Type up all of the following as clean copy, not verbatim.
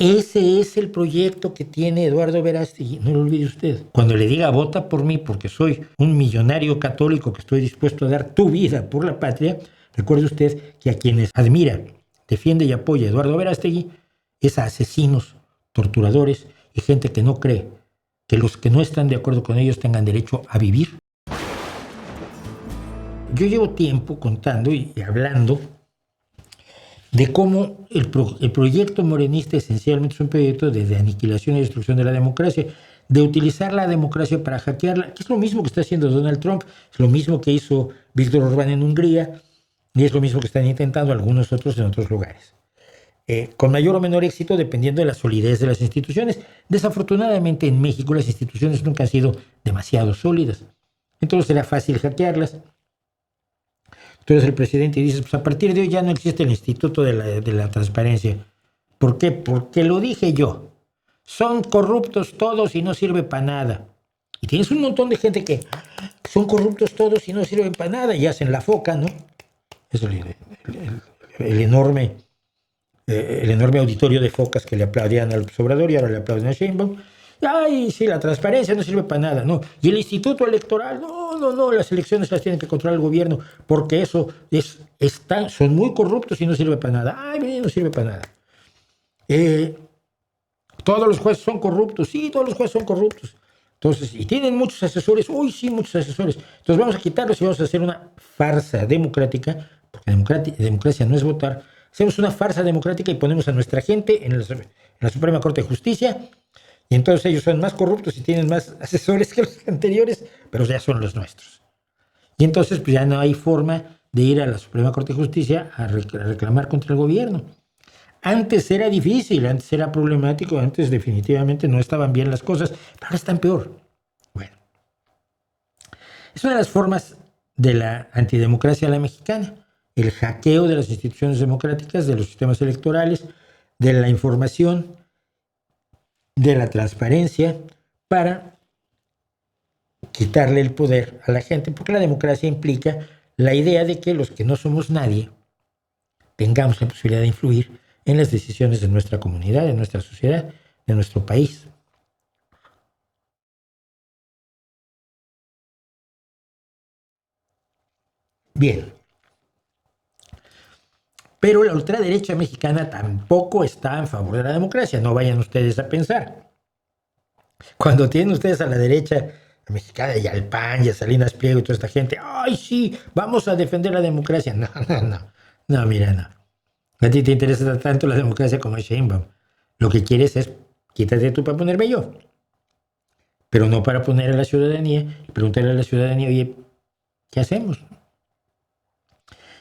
Ese es el proyecto que tiene Eduardo Verástegui, no lo olvide usted. Cuando le diga vota por mí porque soy un millonario católico que estoy dispuesto a dar tu vida por la patria, recuerde usted que a quienes admira, defiende y apoya a Eduardo Verástegui es a asesinos, torturadores y gente que no cree que los que no están de acuerdo con ellos tengan derecho a vivir. Yo llevo tiempo contando y hablando de cómo el proyecto morenista esencialmente es un proyecto de aniquilación y destrucción de la democracia, de utilizar la democracia para hackearla, que es lo mismo que está haciendo Donald Trump, es lo mismo que hizo Víctor Orbán en Hungría, y es lo mismo que están intentando algunos otros en otros lugares. Con mayor o menor éxito dependiendo de la solidez de las instituciones. Desafortunadamente en México las instituciones nunca han sido demasiado sólidas, entonces era fácil hackearlas. Tú eres el presidente y dices, pues a partir de hoy ya no existe el Instituto de la Transparencia. ¿Por qué? Porque lo dije yo. Son corruptos todos y no sirve para nada. Y tienes un montón de gente que son corruptos todos y no sirven para nada y hacen la foca, ¿no? Es el enorme auditorio de focas que le aplaudían al Obrador y ahora le aplauden a Sheinbaum. Ay, sí, la transparencia no sirve para nada, no. Y el Instituto Electoral, no, las elecciones las tiene que controlar el gobierno, porque eso son muy corruptos y no sirve para nada. Ay, no sirve para nada. Todos los jueces son corruptos, sí, todos los jueces son corruptos. Entonces, y tienen muchos asesores, uy, sí, muchos asesores. Entonces vamos a quitarlos y vamos a hacer una farsa democrática, porque democracia no es votar. Hacemos una farsa democrática y ponemos a nuestra gente en la Suprema Corte de Justicia. Y entonces ellos son más corruptos y tienen más asesores que los anteriores, pero ya son los nuestros. Y entonces pues ya no hay forma de ir a la Suprema Corte de Justicia a reclamar contra el gobierno. Antes era difícil, antes era problemático, antes definitivamente no estaban bien las cosas, pero ahora están peor. Bueno, es una de las formas de la antidemocracia a la mexicana, el hackeo de las instituciones democráticas, de los sistemas electorales, de la información, de la transparencia, para quitarle el poder a la gente, porque la democracia implica la idea de que los que no somos nadie tengamos la posibilidad de influir en las decisiones de nuestra comunidad, de nuestra sociedad, de nuestro país. Bien. Pero la ultraderecha mexicana tampoco está en favor de la democracia, no vayan ustedes a pensar. Cuando tienen ustedes a la derecha mexicana y al PAN y a Salinas Pliego y toda esta gente, ¡ay, sí! Vamos a defender la democracia. No, mira, no. A ti te interesa tanto la democracia como a Sheinbaum. Lo que quieres es quítate tú para ponerme yo. Pero no para poner a la ciudadanía y preguntarle a la ciudadanía, oye, ¿qué hacemos?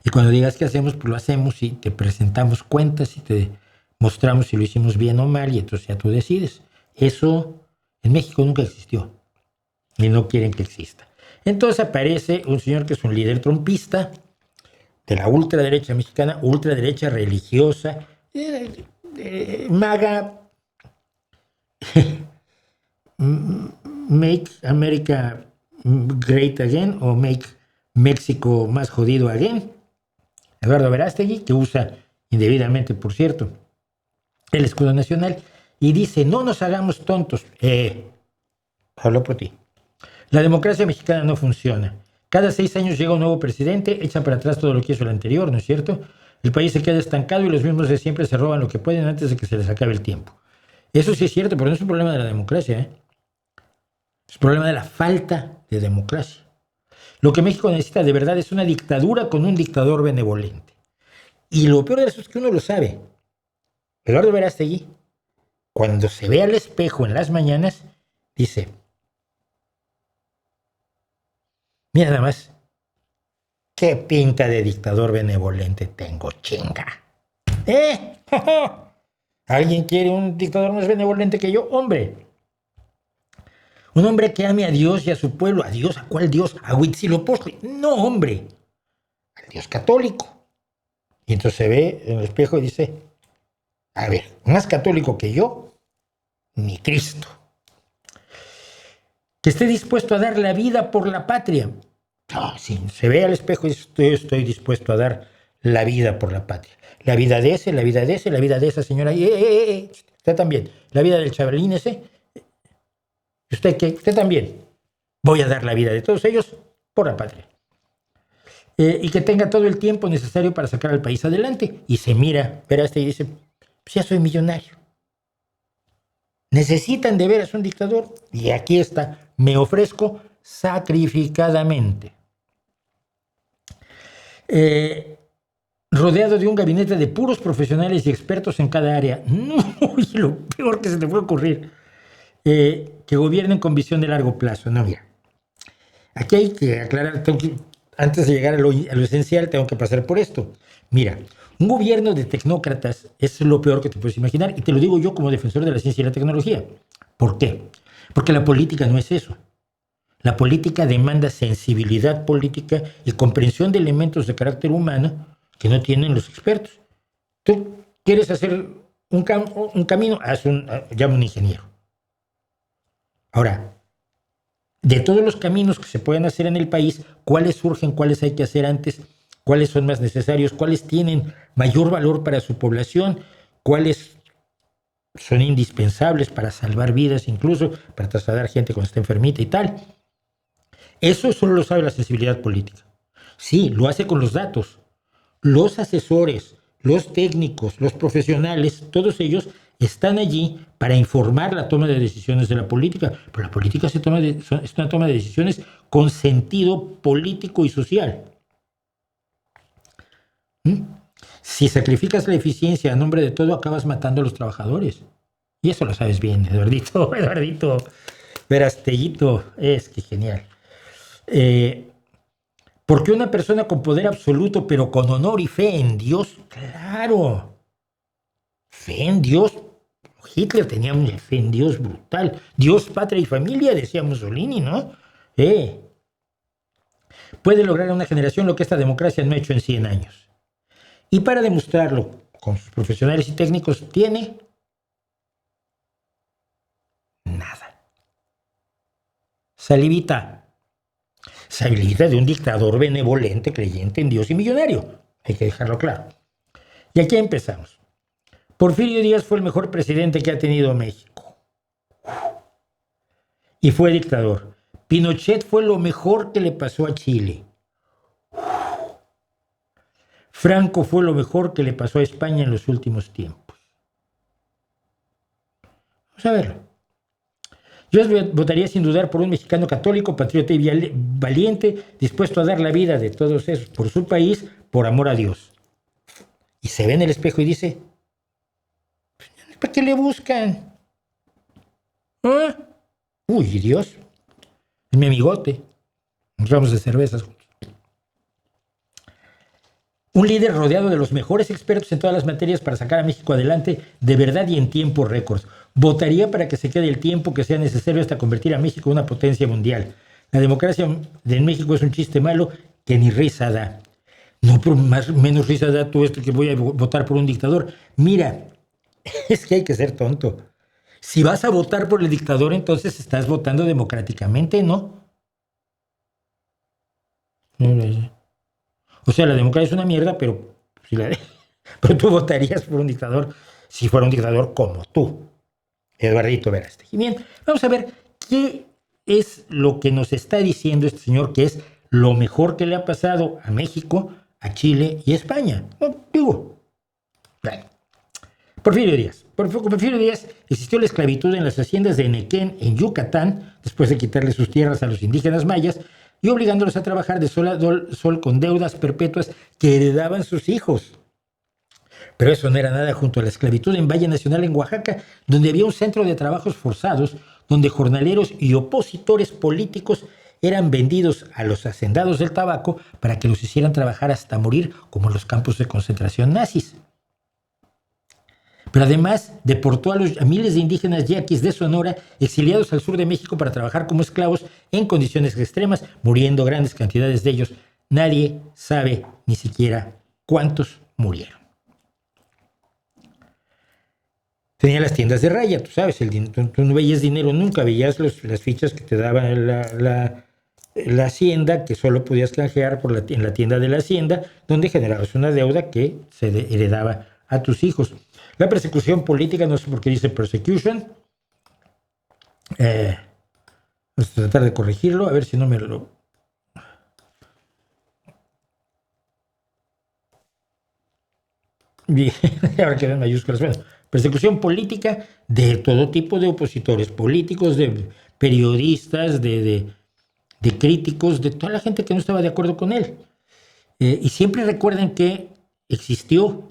Y cuando digas qué hacemos, pues lo hacemos y te presentamos cuentas y te mostramos si lo hicimos bien o mal y entonces ya tú decides. Eso en México nunca existió y no quieren que exista. Entonces aparece un señor que es un líder trumpista de la ultraderecha mexicana, ultraderecha religiosa, MAGA, Make America Great Again o Make México más jodido again. Eduardo Verástegui, que usa indebidamente, por cierto, el escudo nacional, y dice, no nos hagamos tontos. Hablo por ti. La democracia mexicana no funciona. Cada 6 años llega un nuevo presidente, echa para atrás todo lo que hizo el anterior, ¿no es cierto? El país se queda estancado y los mismos de siempre se roban lo que pueden antes de que se les acabe el tiempo. Eso sí es cierto, pero no es un problema de la democracia, es un problema de la falta de democracia. Lo que México necesita de verdad es una dictadura con un dictador benevolente. Y lo peor de eso es que uno lo sabe. Eduardo Verástegui, cuando se ve al espejo en las mañanas, dice, mira nada más, qué pinta de dictador benevolente tengo, chinga. ¿Alguien quiere un dictador más benevolente que yo? Hombre. Un hombre que ame a Dios y a su pueblo. ¿A Dios? ¿A cuál Dios? ¿A Huitzilopochtli? No, hombre. Al Dios católico. Y entonces se ve en el espejo y dice, a ver, más católico que yo, ni Cristo. Que esté dispuesto a dar la vida por la patria. Sí, se ve al espejo y dice, estoy dispuesto a dar la vida por la patria. La vida de ese, la vida de ese, la vida de esa señora. usted también. La vida del chavalín ese, usted qué, usted también. Voy a dar la vida de todos ellos por la patria. Y que tenga todo el tiempo necesario para sacar al país adelante. Y se mira, verá y dice, pues ya soy millonario. ¿Necesitan de veras un dictador? Y aquí está, me ofrezco sacrificadamente. Rodeado de un gabinete de puros profesionales y expertos en cada área. No, lo peor que se te puede ocurrir. Que gobiernen con visión de largo plazo. No, mira. Aquí hay que aclarar, antes de llegar a lo esencial, tengo que pasar por esto. Mira, un gobierno de tecnócratas es lo peor que te puedes imaginar, y te lo digo yo como defensor de la ciencia y la tecnología. ¿Por qué? Porque la política no es eso. La política demanda sensibilidad política y comprensión de elementos de carácter humano que no tienen los expertos. Tú quieres hacer un camino, llama a un ingeniero. Ahora, de todos los caminos que se pueden hacer en el país, ¿cuáles surgen, cuáles hay que hacer antes, cuáles son más necesarios, cuáles tienen mayor valor para su población, cuáles son indispensables para salvar vidas, incluso para trasladar gente cuando está enfermita y tal? Eso solo lo sabe la sensibilidad política. Sí, lo hace con los datos. Los asesores, los técnicos, los profesionales, todos ellos están allí para informar la toma de decisiones de la política, pero la política es una toma de decisiones con sentido político y social. Si sacrificas la eficiencia a nombre de todo, acabas matando a los trabajadores. Y eso lo sabes bien, Eduardito, Verastellito, es que genial. Porque una persona con poder absoluto, pero con honor y fe en Dios, claro, fe en Dios. Hitler tenía una fe en Dios brutal. Dios, patria y familia, decía Mussolini, ¿no? Puede lograr en una generación lo que esta democracia no ha hecho en 100 años. Y para demostrarlo con sus profesionales y técnicos, tiene nada. Salivita de un dictador benevolente, creyente en Dios y millonario. Hay que dejarlo claro. Y aquí empezamos. Porfirio Díaz fue el mejor presidente que ha tenido México. Y fue dictador. Pinochet fue lo mejor que le pasó a Chile. Franco fue lo mejor que le pasó a España en los últimos tiempos. Vamos a verlo. Yo votaría sin dudar por un mexicano católico, patriota y valiente, dispuesto a dar la vida de todos esos por su país, por amor a Dios. Y se ve en el espejo y dice, ¿para qué le buscan? ¿Ah? Uy, Dios, es mi amigote. Nos vamos de cervezas juntos. Un líder rodeado de los mejores expertos en todas las materias para sacar a México adelante de verdad y en tiempo récord. Votaría para que se quede el tiempo que sea necesario hasta convertir a México en una potencia mundial. La democracia en México es un chiste malo que ni risa da. No, pero menos risa da tú esto que voy a votar por un dictador. Mira, es que hay que ser tonto. Si vas a votar por el dictador, entonces estás votando democráticamente, ¿no? O sea, la democracia es una mierda, pero tú votarías por un dictador si fuera un dictador como tú, Eduardito Verástegui. Y bien, vamos a ver qué es lo que nos está diciendo este señor, que es lo mejor que le ha pasado a México, a Chile y a España. Porfirio Díaz. Por Porfirio Díaz existió la esclavitud en las haciendas de Nequén, en Yucatán, después de quitarle sus tierras a los indígenas mayas y obligándolos a trabajar de sol a sol con deudas perpetuas que heredaban sus hijos. Pero eso no era nada junto a la esclavitud en Valle Nacional en Oaxaca, donde había un centro de trabajos forzados, donde jornaleros y opositores políticos eran vendidos a los hacendados del tabaco para que los hicieran trabajar hasta morir, como en los campos de concentración nazis. Pero además deportó a miles de indígenas yaquis de Sonora, exiliados al sur de México para trabajar como esclavos en condiciones extremas, muriendo grandes cantidades de ellos. Nadie sabe ni siquiera cuántos murieron. Tenía las tiendas de raya, tú sabes, tú no veías dinero nunca, veías las fichas que te daban la hacienda, que solo podías canjear en la tienda de la hacienda, donde generabas una deuda que se heredaba a tus hijos. La persecución política, no sé por qué dice persecution. Vamos a tratar de corregirlo, a ver si no me lo... Bien, ahora quedan mayúsculas. Bueno, persecución política de todo tipo de opositores políticos, de periodistas, de críticos, de toda la gente que no estaba de acuerdo con él. Y siempre recuerden que existió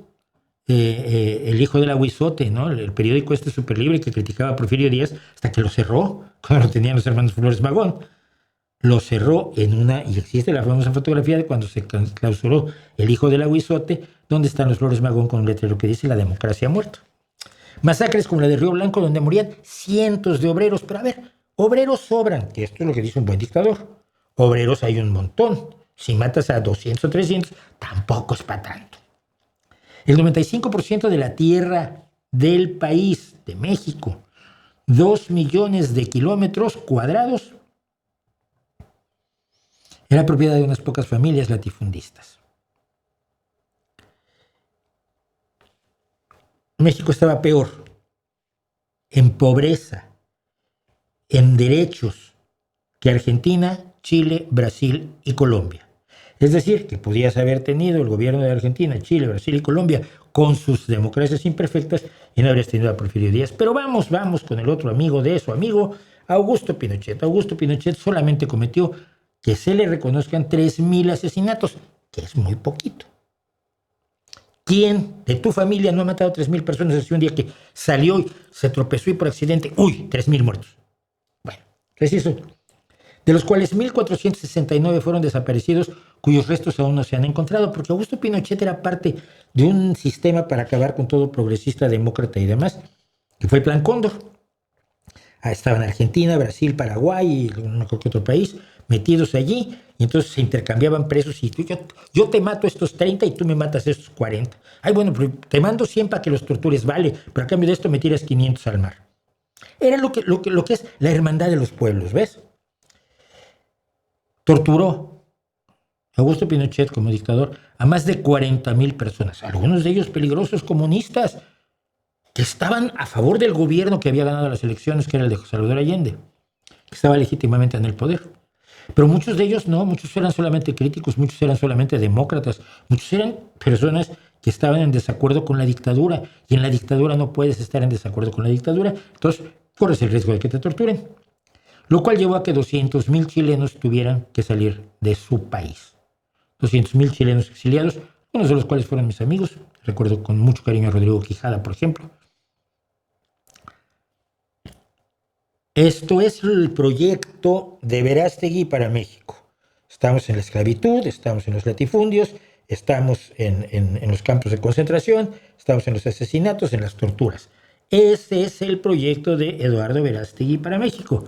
el hijo del aguizote, ¿no? El periódico este Superlibre que criticaba a Porfirio Díaz hasta que lo cerró, cuando lo tenían los hermanos Flores Magón. Lo cerró y existe la famosa fotografía de cuando se clausuró el hijo del aguizote, donde están los Flores Magón con un letrero que dice: la democracia ha muerto. Masacres como la de Río Blanco, donde morían cientos de obreros. Pero a ver, obreros sobran, que esto es lo que dice un buen dictador. Obreros hay un montón. Si matas a 200 o 300, tampoco es para tanto. El 95% de la tierra del país, de México, 2 millones de kilómetros cuadrados, era propiedad de unas pocas familias latifundistas. México estaba peor en pobreza, en derechos, que Argentina, Chile, Brasil y Colombia. Es decir, que podías haber tenido el gobierno de Argentina, Chile, Brasil y Colombia con sus democracias imperfectas y no habrías tenido a Porfirio Díaz. Pero vamos con el otro amigo de su amigo, Augusto Pinochet. Augusto Pinochet solamente cometió que se le reconozcan 3,000 asesinatos, que es muy poquito. ¿Quién de tu familia no ha matado 3,000 personas así un día que salió y se tropezó y por accidente, 3,000 muertos? Bueno, preciso. De los cuales 1,469 fueron desaparecidos, cuyos restos aún no se han encontrado, porque Augusto Pinochet era parte de un sistema para acabar con todo progresista, demócrata y demás, que fue el Plan Cóndor. Estaban Argentina, Brasil, Paraguay y no creo que otro país metidos allí, y entonces se intercambiaban presos y yo te mato estos 30 y tú me matas estos 40. Ay, bueno, pero te mando 100 para que los tortures, vale, pero a cambio de esto me tiras 500 al mar. Era lo que es la hermandad de los pueblos, ¿ves? Torturó Augusto Pinochet como dictador a más de 40,000 personas, algunos de ellos peligrosos comunistas, que estaban a favor del gobierno que había ganado las elecciones, que era el de Salvador Allende, que estaba legítimamente en el poder. Pero muchos de ellos no, muchos eran solamente críticos, muchos eran solamente demócratas, muchos eran personas que estaban en desacuerdo con la dictadura, y en la dictadura no puedes estar en desacuerdo con la dictadura, entonces corres el riesgo de que te torturen. Lo cual llevó a que 200,000 chilenos tuvieran que salir de su país. 200,000 chilenos exiliados, unos de los cuales fueron mis amigos. Recuerdo con mucho cariño a Rodrigo Quijada, por ejemplo. Esto es el proyecto de Verástegui para México. Estamos en la esclavitud, estamos en los latifundios, estamos en los campos de concentración, estamos en los asesinatos, en las torturas. Ese es el proyecto de Eduardo Verástegui para México.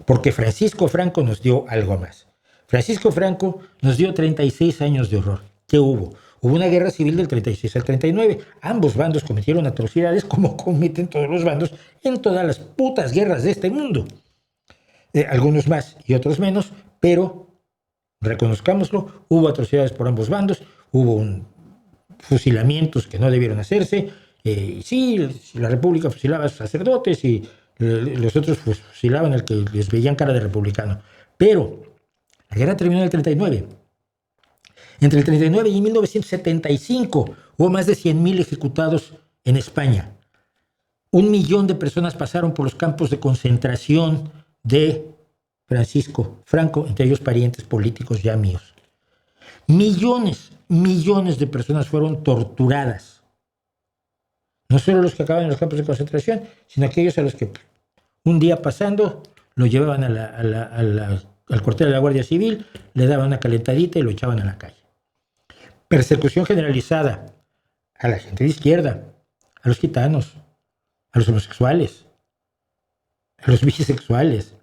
Porque Francisco Franco nos dio algo más. Francisco Franco nos dio 36 años de horror. ¿Qué hubo? Hubo una guerra civil del 36 al 39. Ambos bandos cometieron atrocidades como cometen todos los bandos en todas las putas guerras de este mundo. Algunos más y otros menos, pero reconozcámoslo, hubo atrocidades por ambos bandos, hubo fusilamientos que no debieron hacerse. Sí, la República fusilaba a sus sacerdotes y los otros fusilaban al que les veían cara de republicano. Pero la guerra terminó en el 39. Entre el 39 y 1975 hubo más de 100,000 ejecutados en España. 1,000,000 de personas pasaron por los campos de concentración de Francisco Franco, entre ellos parientes políticos ya míos. Millones de personas fueron torturadas. No solo los que acaban en los campos de concentración, sino aquellos a los que un día pasando lo llevaban al cuartel de la Guardia Civil, le daban una calentadita y lo echaban a la calle. Persecución generalizada a la gente de izquierda, a los gitanos, a los homosexuales, a los bisexuales,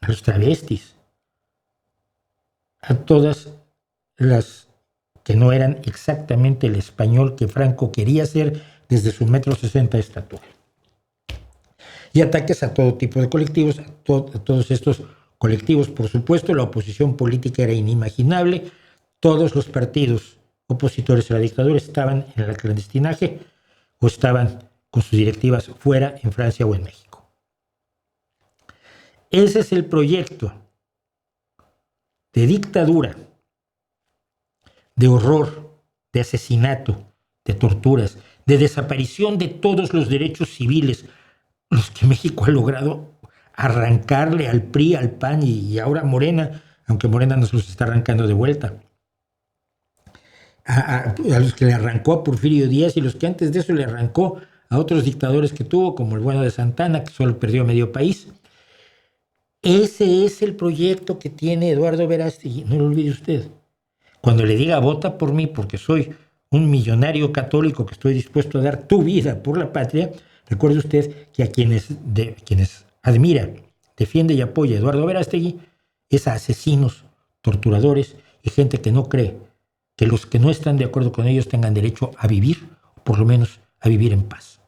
a los travestis, a todas las que no eran exactamente el español que Franco quería ser desde su 1,60 m de estatura. Y ataques a todo tipo de colectivos, a todos estos colectivos. Por supuesto, la oposición política era inimaginable. Todos los partidos opositores a la dictadura estaban en el clandestinaje, o estaban con sus directivas fuera, en Francia o en México. Ese es el proyecto de dictadura, de horror, de asesinato, de torturas, de desaparición de todos los derechos civiles, los que México ha logrado arrancarle al PRI, al PAN y ahora a Morena, aunque Morena nos los está arrancando de vuelta. A los que le arrancó a Porfirio Díaz y los que antes de eso le arrancó a otros dictadores que tuvo, como el bueno de Santana, que solo perdió medio país. Ese es el proyecto que tiene Eduardo Verástegui, no lo olvide usted. Cuando le diga vota por mí porque soy un millonario católico que estoy dispuesto a dar tu vida por la patria, recuerde usted que a quienes admira, defiende y apoya a Eduardo Verástegui es a asesinos, torturadores y gente que no cree que los que no están de acuerdo con ellos tengan derecho a vivir, o por lo menos a vivir en paz.